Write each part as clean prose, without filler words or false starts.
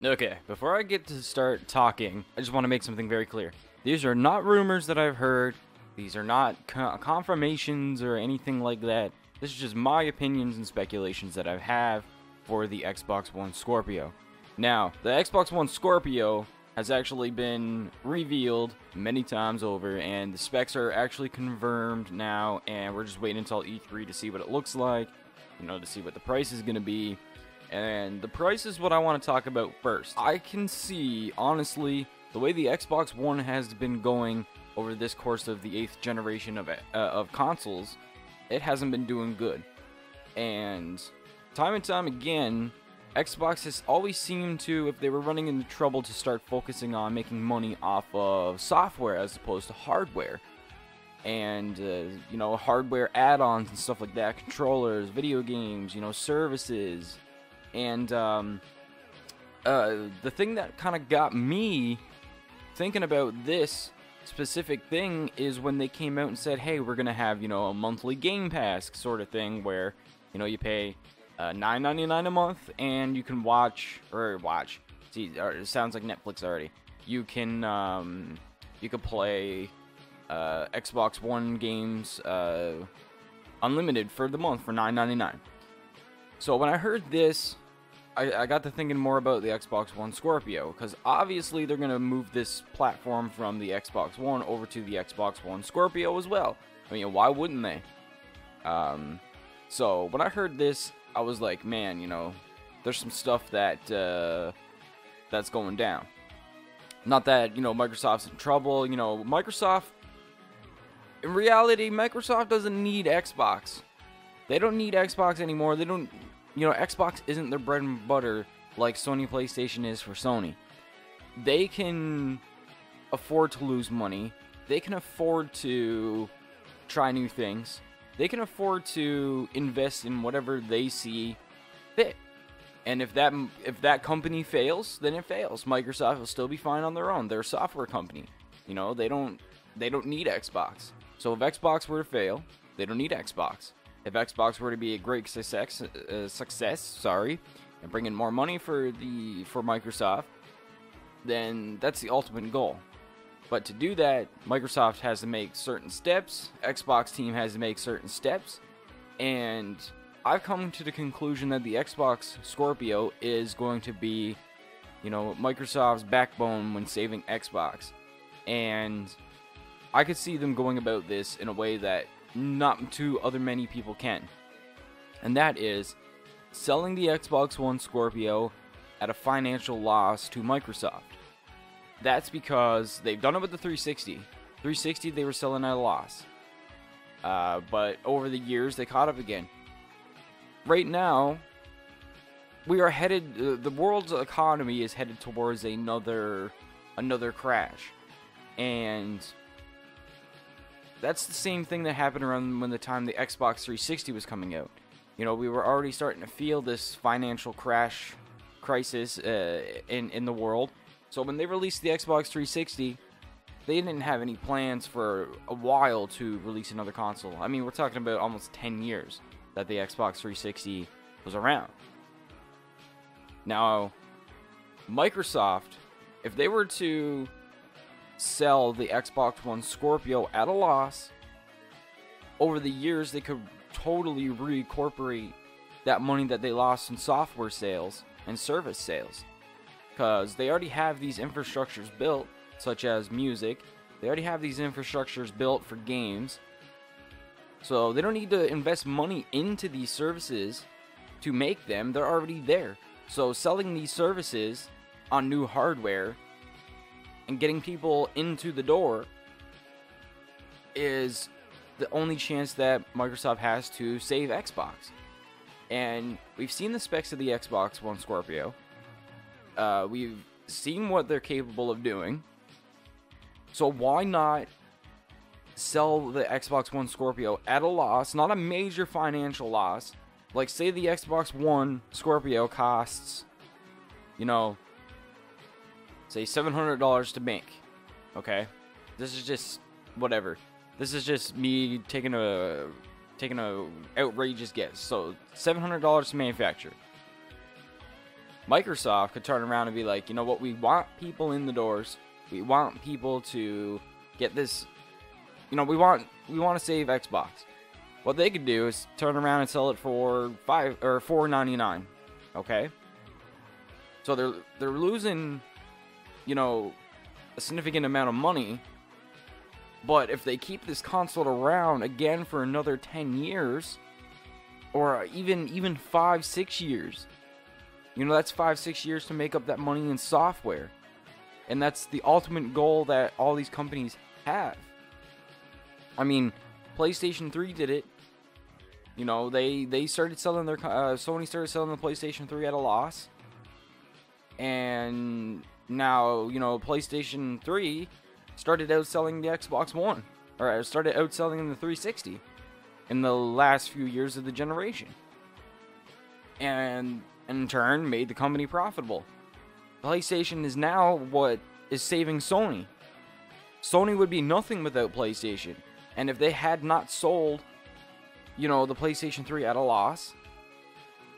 Okay, before I get to start talking, I just want to make something very clear. These are not rumors that I've heard. These are not confirmations or anything like that. This is just my opinions and speculations that I have for the Xbox One Scorpio. Now, the Xbox One Scorpio has actually been revealed many times over, and the specs are actually confirmed now, and we're just waiting until E3 to see what it looks like, to see what the price is going to be. And the price is what I want to talk about first. I can see, honestly, the way the Xbox One has been going over this course of the 8th generation of consoles, it hasn't been doing good. And time again, Xbox has always seemed to, if they were running into trouble, to start focusing on making money off of software as opposed to hardware. And, hardware add-ons and stuff like that, controllers, video games, services. And the thing that kind of got me thinking about this specific thing is when they came out and said, hey, we're going to have, a monthly Game Pass sort of thing where, you pay $9.99 a month and you can see, it sounds like Netflix already. You can play Xbox One games unlimited for the month for $9.99. So when I heard this, I got to thinking more about the Xbox One Scorpio, because obviously they're going to move this platform from the Xbox One over to the Xbox One Scorpio as well. I mean, why wouldn't they? So when I heard this, I was like, man, there's some stuff that's going down. Not that, Microsoft's in trouble. Microsoft, in reality, Microsoft doesn't need Xbox. They don't need Xbox anymore. They don't... Xbox isn't their bread and butter like Sony PlayStation is for Sony. They can afford to lose money. They can afford to try new things. They can afford to invest in whatever they see fit. And if that company fails, then it fails. Microsoft will still be fine on their own. They're a software company. They don't need Xbox. So if Xbox were to fail, they don't need Xbox. If Xbox were to be a great success, and bring in more money for Microsoft, then that's the ultimate goal. But to do that, Microsoft has to make certain steps, Xbox team has to make certain steps, and I've come to the conclusion that the Xbox Scorpio is going to be, Microsoft's backbone when saving Xbox. And I could see them going about this in a way that not too other many people can. And that is selling the Xbox One Scorpio at a financial loss to Microsoft. That's because they've done it with the 360. 360 they were selling at a loss. But over the years they caught up again. Right now, we are headed, the world's economy is headed towards another crash. And that's the same thing that happened around when the time the Xbox 360 was coming out. We were already starting to feel this financial crisis in the world. So when they released the Xbox 360, they didn't have any plans for a while to release another console. I mean, we're talking about almost 10 years that the Xbox 360 was around. Now, Microsoft, if they were to sell the Xbox One Scorpio at a loss, over the years they could totally reincorporate that money that they lost in software sales and service sales, because they already have these infrastructures built, such as music. They already have these infrastructures built for games, so they don't need to invest money into these services to make them. They're already there. So selling these services on new hardware and getting people into the door is the only chance that Microsoft has to save Xbox. And we've seen the specs of the Xbox One Scorpio. We've seen what they're capable of doing. So why not sell the Xbox One Scorpio at a loss, not a major financial loss? Like, say the Xbox One Scorpio costs, say $700 to make. Okay, this is just whatever. This is just me taking a outrageous guess. So $700 to manufacture. Microsoft could turn around and be like, you know what, we want people in the doors. We want people to get this, you know, we want to save Xbox. What they could do is turn around and sell it for $4.99. Okay? So they're losing, you know, a significant amount of money. But if they keep this console around again for another 10 years, or even 5-6 years, you know, that's 5-6 years to make up that money in software. And that's the ultimate goal that all these companies have. I mean, PlayStation 3 did it. You know, they started selling their Sony started selling the PlayStation 3 at a loss. And now, you know, PlayStation 3 started outselling the Xbox One, or started outselling the 360 in the last few years of the generation, and in turn made the company profitable. PlayStation is now what is saving Sony. Sony would be nothing without PlayStation, and if they had not sold, you know, the PlayStation 3 at a loss,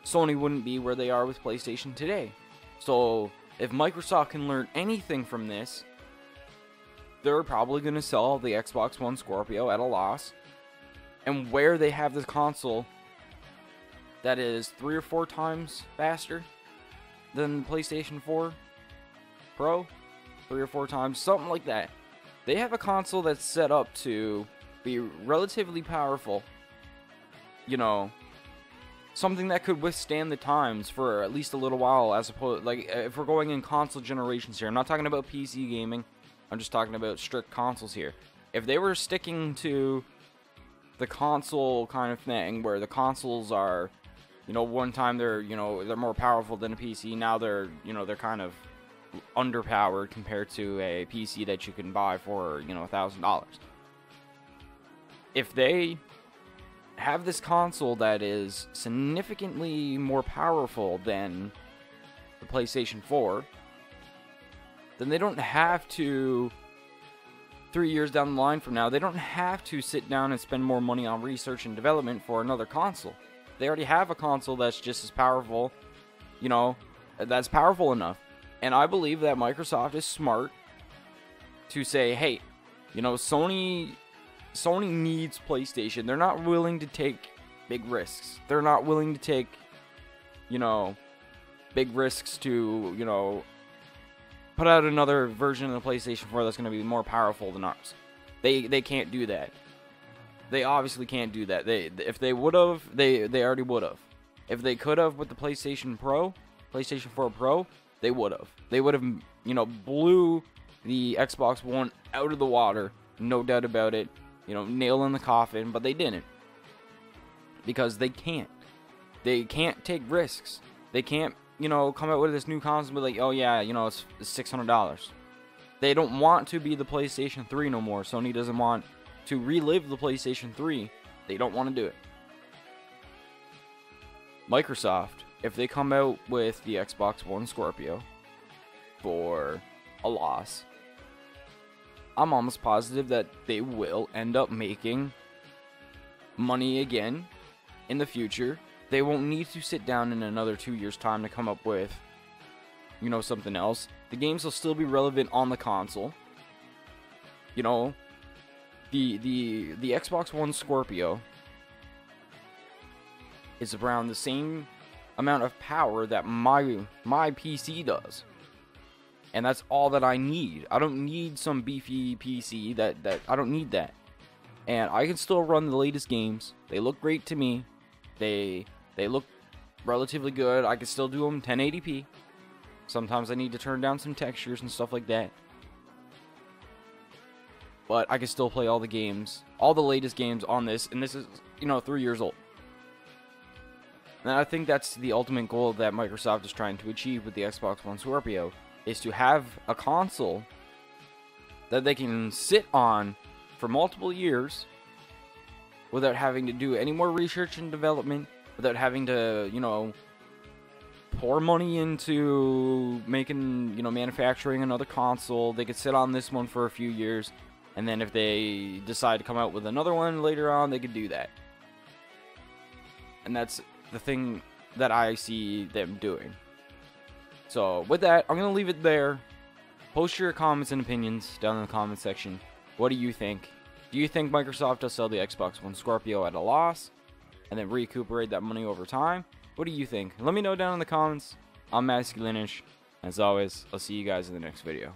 Sony wouldn't be where they are with PlayStation today. So if Microsoft can learn anything from this, they're probably going to sell the Xbox One Scorpio at a loss. And where they have this console that is 3 or 4 times faster than the PlayStation 4 Pro, 3 or 4 times, something like that. They have a console that's set up to be relatively powerful. You know, something that could withstand the times for at least a little while, as opposed, like, if we're going in console generations here. I'm not talking about PC gaming. I'm just talking about strict consoles here. If they were sticking to the console kind of thing, where the consoles are, you know, one time they're more powerful than a PC, now they're kind of underpowered compared to a PC that you can buy for, you know, $1,000. If they have this console that is significantly more powerful than the PlayStation 4, then they don't have to, 3 years down the line from now, they don't have to sit down and spend more money on research and development for another console. They already have a console that's just as powerful, you know, that's powerful enough. And I believe that Microsoft is smart to say, hey, you know, Sony needs PlayStation. They're not willing to take big risks. They're not willing to take, you know, big risks to, you know, put out another version of the PlayStation 4 that's going to be more powerful than ours. They can't do that. They obviously can't do that. If they would have, they already would have. If they could have with the PlayStation 4 Pro, they would have. They would have, you know, blew the Xbox One out of the water, no doubt about it. You know, nail in the coffin, but they didn't. Because they can't. They can't take risks. They can't, you know, come out with this new console and be like, oh yeah, you know, it's $600. They don't want to be the PlayStation 3 no more. Sony doesn't want to relive the PlayStation 3. They don't want to do it. Microsoft, if they come out with the Xbox One Scorpio for a loss, I'm almost positive that they will end up making money again in the future. They won't need to sit down in another 2 years' time to come up with, you know, something else. The games will still be relevant on the console. You know, the Xbox One Scorpio is around the same amount of power that my PC does. And that's all that I need. I don't need some beefy PC that I don't need that. And I can still run the latest games. They look great to me. They look relatively good. I can still do them 1080p. Sometimes I need to turn down some textures and stuff like that. But I can still play all the games, all the latest games on this, and this is, you know, 3 years old. And I think that's the ultimate goal that Microsoft is trying to achieve with the Xbox One Scorpio, is to have a console that they can sit on for multiple years without having to do any more research and development, without having to, you know, pour money into making, you know, manufacturing another console. They could sit on this one for a few years, and then if they decide to come out with another one later on, they could do that. And that's the thing that I see them doing. So with that, I'm going to leave it there. Post your comments and opinions down in the comment section. What do you think? Do you think Microsoft will sell the Xbox One Scorpio at a loss and then recuperate that money over time? What do you think? Let me know down in the comments. I'm Masculinish. As always, I'll see you guys in the next video.